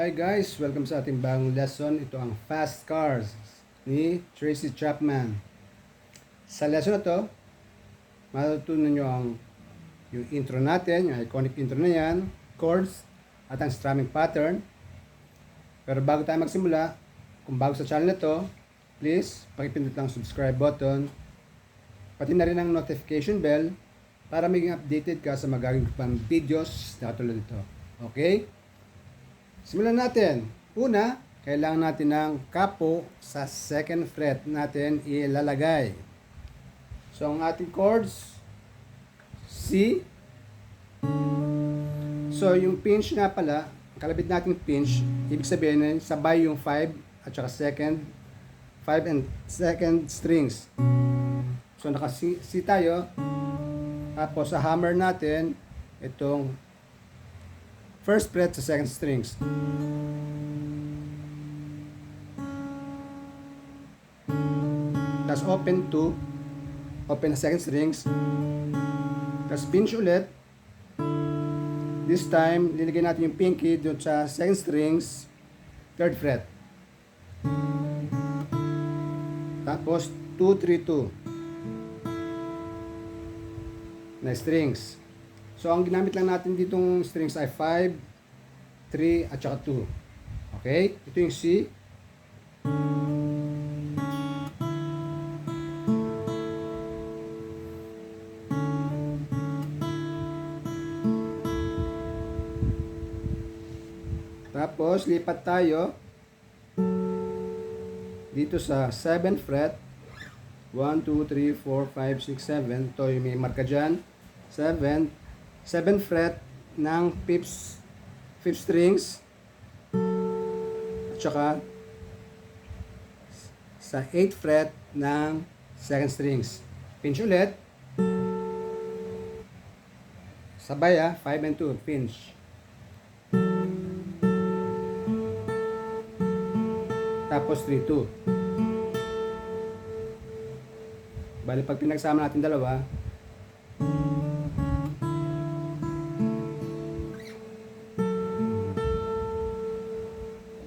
Hi guys! Welcome sa ating bagong lesson. Ito ang Fast Cars ni Tracy Chapman. Sa lesson na to, matutunan nyo yung intro natin, yung iconic intro na yan, chords, at ang strumming pattern. Pero bago tayo magsimula, kung bago sa channel na to, please pakipindot lang subscribe button, pati na rin ang notification bell para maging updated ka sa magagawin ko pang videos na katulad nito. Okay? Simulan natin. Una, kailangan natin ng kapo sa second fret natin ilalagay. So, ang ating chords, C. So, yung pinch nga pala, kalabit natin pinch, ibig sabihin sabay yung 5 at saka 5 and second strings. So, naka-C tayo. Tapos, sa hammer natin, itong first fret sa second strings. Tapos open na second strings. Tapos pinch ulit. This time, lilagay natin yung pinky doon sa second strings, third fret. Tapos 2, 3, 2 na strings. So, ang ginamit lang natin ditong strings ay 5, 3, at saka 2. Okay? Ito yung C. Tapos, lipat tayo dito sa 7th fret. 1, 2, 3, 4, 5, 6, 7. Ito yung may marka dyan. 7th fret ng 5th strings at saka sa 8th fret ng second strings. Pinch ulit. Sabay 5 and 2. Pinch. Tapos 3, 2. Bali pag pinagsama natin dalawa,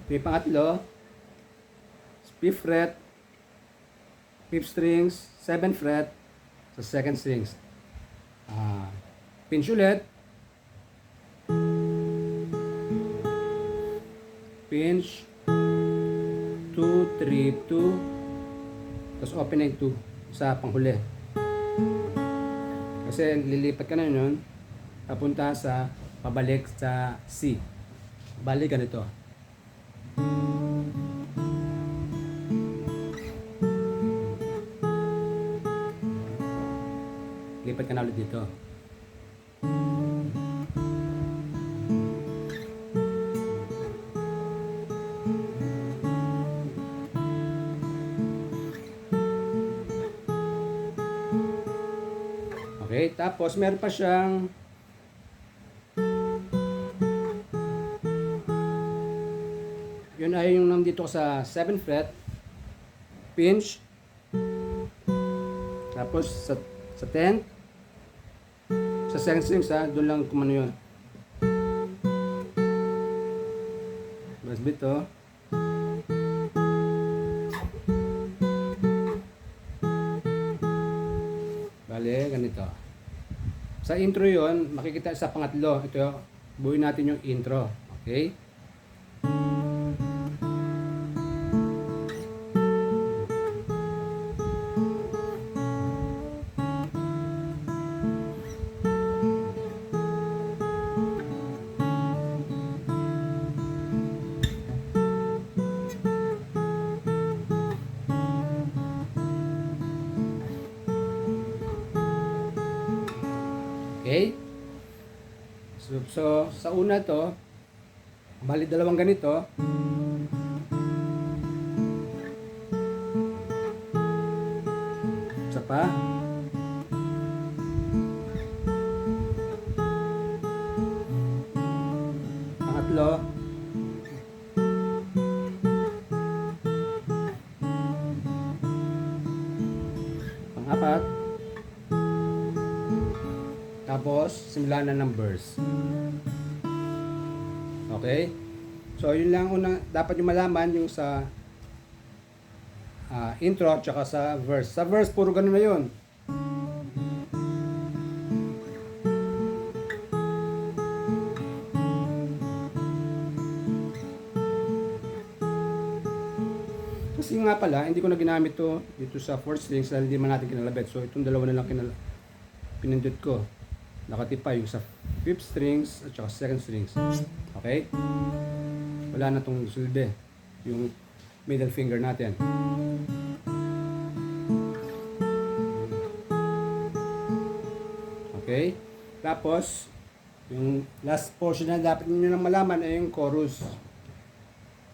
may pangatlo, 5th fret, 5th strings, 7th fret, sa second strings. Pinch ulit. Pinch, 2, 3, 2, tapos open na yung 2 sa panghuli. Kasi lilipat ka na yun, papunta sa, pabalik sa C. Balik ganito. Lipat ka na ulit dito. Okay, tapos meron pa siyang yun ay yung nandito sa 7th fret, pinch, tapos sa 10th, sa second strings doon lang kumano yun. Bass beat to. Bale, ganito. Sa intro yun, makikita sa pangatlo. Ito, buuin natin yung intro. Okay? Okay? So sa una to, bali dalawang ganito. pa. Pangatlo. Pang-apat. Tapos, simulan na ng verse. Okay? So, yun lang unang dapat nyo malaman yung sa intro at saka sa verse. Sa verse, puro ganun na yun. Kasi nga pala, hindi ko na ginamit to dito sa 4 strings dahil hindi man natin kinalabit. So, itong dalawa na lang pinindot ko. Nakatipa yung sa 5th strings at saka 2nd strings. Okay? Wala na tong silbi. Yung middle finger natin. Okay? Tapos, yung last portion na dapat niyo nang malaman ay yung chorus.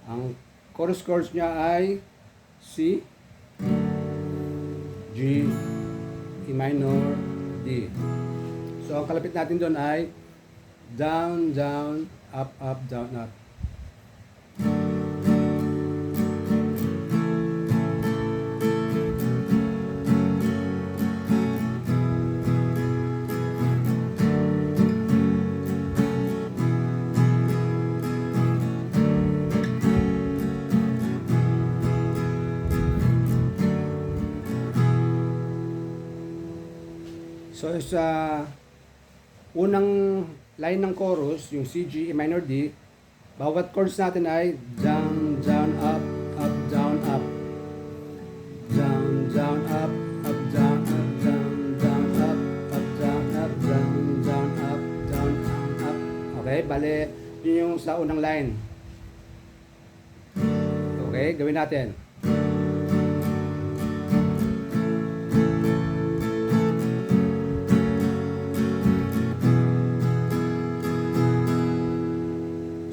Ang chorus chords niya ay C, G, E minor, D. So, ang kalapit natin doon ay down, down, up, up, down, up. So, sa unang line ng chorus, yung C, G, E minor, D, bawat chords natin ay down, down, up, down, up. Down, down, up, down, down, down, up, down, down, down, up, down, up. Okay, bale, yun yung sa unang line. Okay, gawin natin.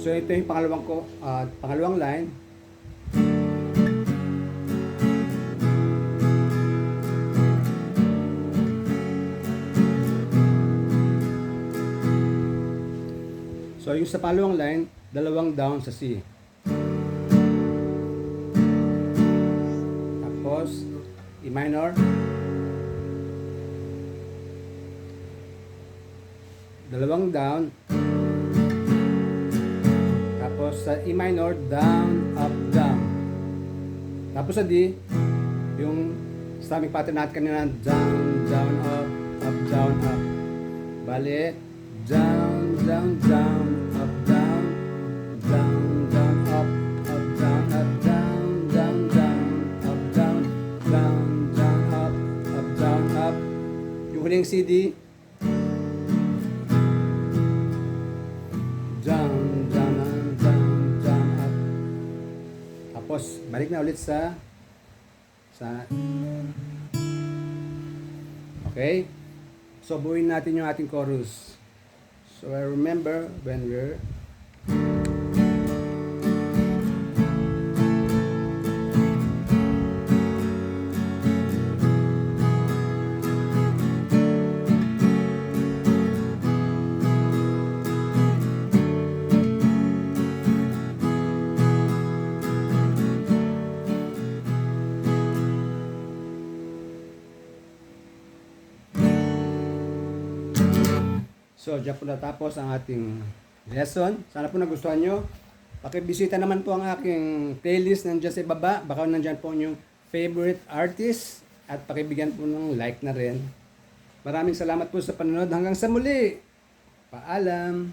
So ito yung pangalawang line. So yung sa pangalawang line, dalawang down sa C. Tapos E minor. Dalawang down. Tapos sa E minor, down, up, down. Tapos sa D, yung strumming pattern natin kanina, down, down, up, down, up. Bale, down, down, down, up, down, down, down, up, down, up, down, down, down, up, down, down, down, up, down, up. Yung huling CD, down, down, down, down, up. Tapos, balik na ulit sa okay? So, buuin natin yung ating chorus. So, I remember when we're so, dyan po natapos ang ating lesson. Sana po nagustuhan nyo. Pakibisita naman po ang aking playlist nandiyan sa ibaba. Baka nandiyan po yung favorite artist. At pakibigyan po ng like na rin. Maraming salamat po sa panonood. Hanggang sa muli. Paalam.